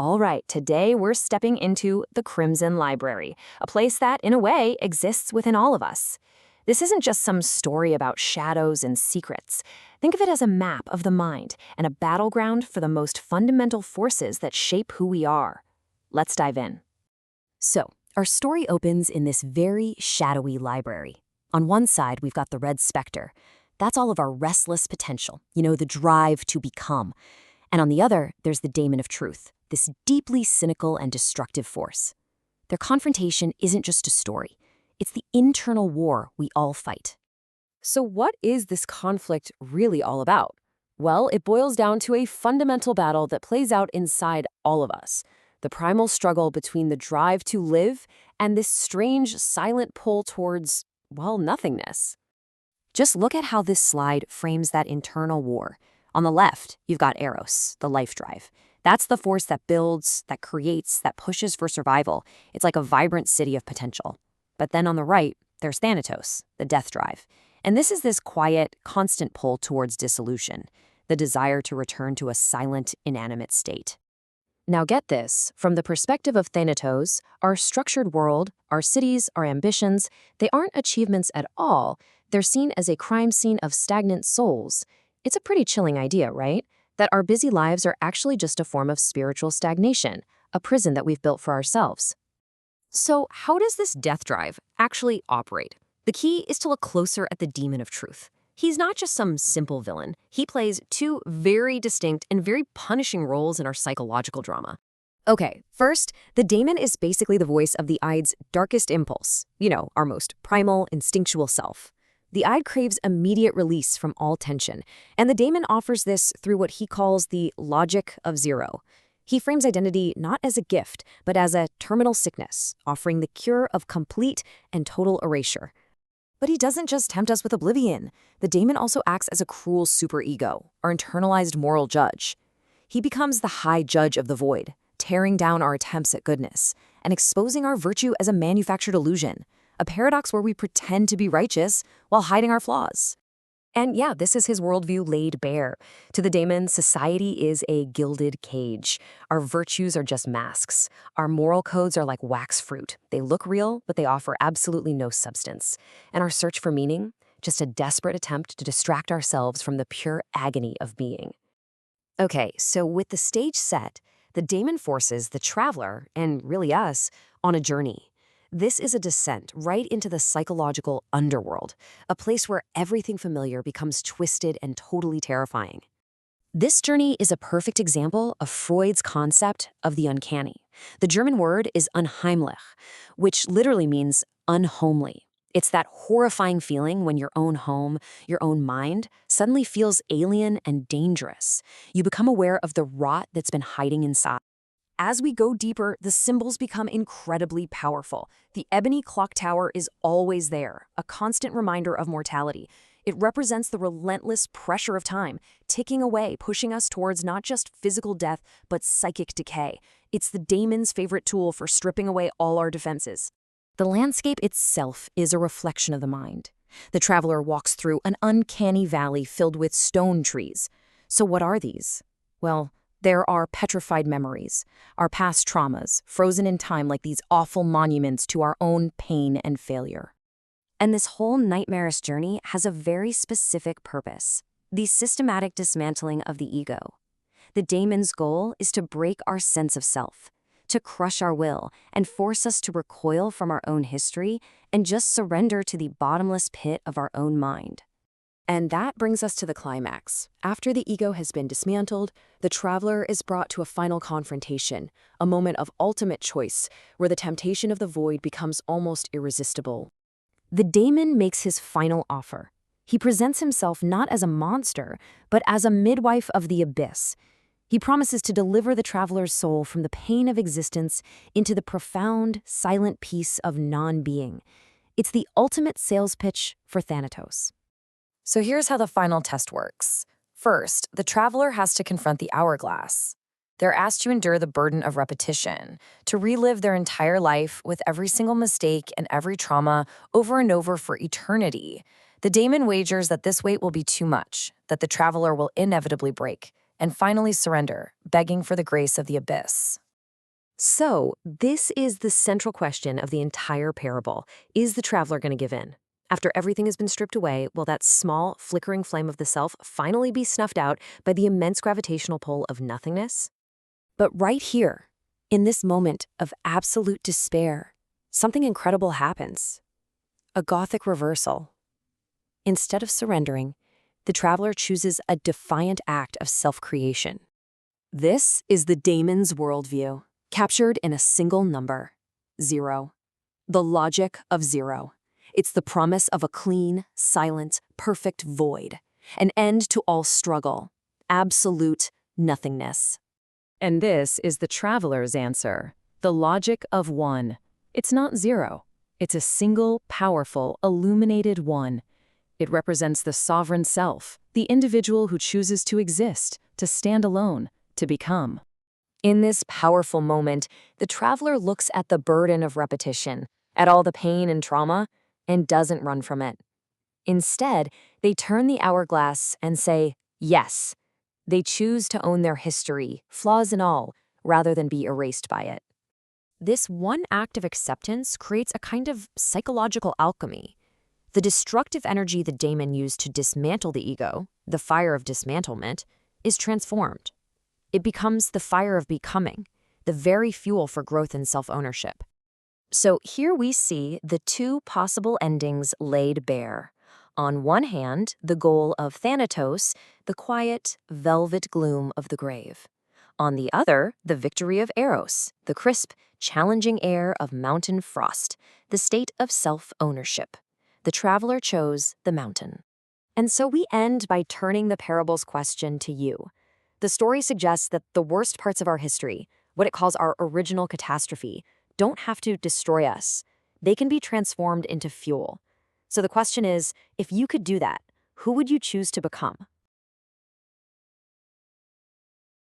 All right, today we're stepping into the Crimson Library, a place that, in a way, exists within all of us. This isn't just some story about shadows and secrets. Think of it as a map of the mind and a battleground for the most fundamental forces that shape who we are. Let's dive in. So, our story opens in this very shadowy library. On one side, we've got the Red Spectre. That's all of our restless potential, the drive to become. And on the other, there's the Daemon of Truth, this deeply cynical and destructive force. Their confrontation isn't just a story. It's the internal war we all fight. So what is this conflict really all about? Well, it boils down to a fundamental battle that plays out inside all of us. The primal struggle between the drive to live and this strange, silent pull towards, nothingness. Just look at how this slide frames that internal war. On the left, you've got Eros, the life drive. That's the force that builds, that creates, that pushes for survival. It's like a vibrant city of potential. But then on the right, there's Thanatos, the death drive. And this quiet, constant pull towards dissolution, the desire to return to a silent, inanimate state. Now get this, from the perspective of Thanatos, our structured world, our cities, our ambitions, they aren't achievements at all. They're seen as a crime scene of stagnant souls. It's a pretty chilling idea, right? That our busy lives are actually just a form of spiritual stagnation, a prison that we've built for ourselves. So how does this death drive actually operate? The key is to look closer at the Demon of Truth. He's not just some simple villain. He plays two very distinct and very punishing roles in our psychological drama. Okay, first, the Daemon is basically the voice of the Ide's darkest impulse, our most primal, instinctual self. The Ide craves immediate release from all tension, and the Daemon offers this through what he calls the logic of zero. He frames identity not as a gift, but as a terminal sickness, offering the cure of complete and total erasure. But he doesn't just tempt us with oblivion. The Daemon also acts as a cruel superego, our internalized moral judge. He becomes the high judge of the void, tearing down our attempts at goodness, and exposing our virtue as a manufactured illusion, a paradox where we pretend to be righteous while hiding our flaws. And yeah, this is his worldview laid bare. To the Daemon, society is a gilded cage. Our virtues are just masks. Our moral codes are like wax fruit. They look real, but they offer absolutely no substance. And our search for meaning, just a desperate attempt to distract ourselves from the pure agony of being. Okay, so with the stage set, the Daemon forces the traveler, and really us, on a journey. This is a descent right into the psychological underworld, a place where everything familiar becomes twisted and totally terrifying. This journey is a perfect example of Freud's concept of the uncanny. The German word is unheimlich, which literally means unhomely. It's that horrifying feeling when your own home, your own mind, suddenly feels alien and dangerous. You become aware of the rot that's been hiding inside. As we go deeper, the symbols become incredibly powerful. The ebony clock tower is always there, a constant reminder of mortality. It represents the relentless pressure of time, ticking away, pushing us towards not just physical death, but psychic decay. It's the Daemon's favorite tool for stripping away all our defenses. The landscape itself is a reflection of the mind. The traveler walks through an uncanny valley filled with stone trees. So what are these? Well, there are petrified memories, our past traumas, frozen in time like these awful monuments to our own pain and failure. And this whole nightmarish journey has a very specific purpose, the systematic dismantling of the ego. The Daemon's goal is to break our sense of self, to crush our will and force us to recoil from our own history and just surrender to the bottomless pit of our own mind. And that brings us to the climax. After the ego has been dismantled, the traveler is brought to a final confrontation, a moment of ultimate choice, where the temptation of the void becomes almost irresistible. The Daemon makes his final offer. He presents himself not as a monster, but as a midwife of the abyss. He promises to deliver the traveler's soul from the pain of existence into the profound, silent peace of non-being. It's the ultimate sales pitch for Thanatos. So here's how the final test works. First, the traveler has to confront the hourglass. They're asked to endure the burden of repetition, to relive their entire life with every single mistake and every trauma over and over for eternity. The Daemon wagers that this weight will be too much, that the traveler will inevitably break, and finally surrender, begging for the grace of the abyss. So, this is the central question of the entire parable. Is the traveler going to give in? After everything has been stripped away, will that small, flickering flame of the self finally be snuffed out by the immense gravitational pull of nothingness? But right here, in this moment of absolute despair, something incredible happens. A Gothic reversal. Instead of surrendering, the traveler chooses a defiant act of self-creation. This is the daemon's worldview, captured in a single number: 0. The logic of 0. It's the promise of a clean, silent, perfect void, an end to all struggle, absolute nothingness. And this is the traveler's answer, the logic of 1. It's not 0. It's a single, powerful, illuminated 1. It represents the sovereign self, the individual who chooses to exist, to stand alone, to become. In this powerful moment, the traveler looks at the burden of repetition, at all the pain and trauma, and doesn't run from it. Instead, they turn the hourglass and say, yes. They choose to own their history, flaws and all, rather than be erased by it. This one act of acceptance creates a kind of psychological alchemy. The destructive energy the daemon used to dismantle the ego, the fire of dismantlement, is transformed. It becomes the fire of becoming, the very fuel for growth and self-ownership. So here we see the two possible endings laid bare. On one hand, the goal of Thanatos, the quiet, velvet gloom of the grave. On the other, the victory of Eros, the crisp, challenging air of mountain frost, the state of self-ownership. The traveler chose the mountain. And so we end by turning the parable's question to you. The story suggests that the worst parts of our history, what it calls our original catastrophe, don't have to destroy us. They can be transformed into fuel. So the question is, if you could do that, who would you choose to become?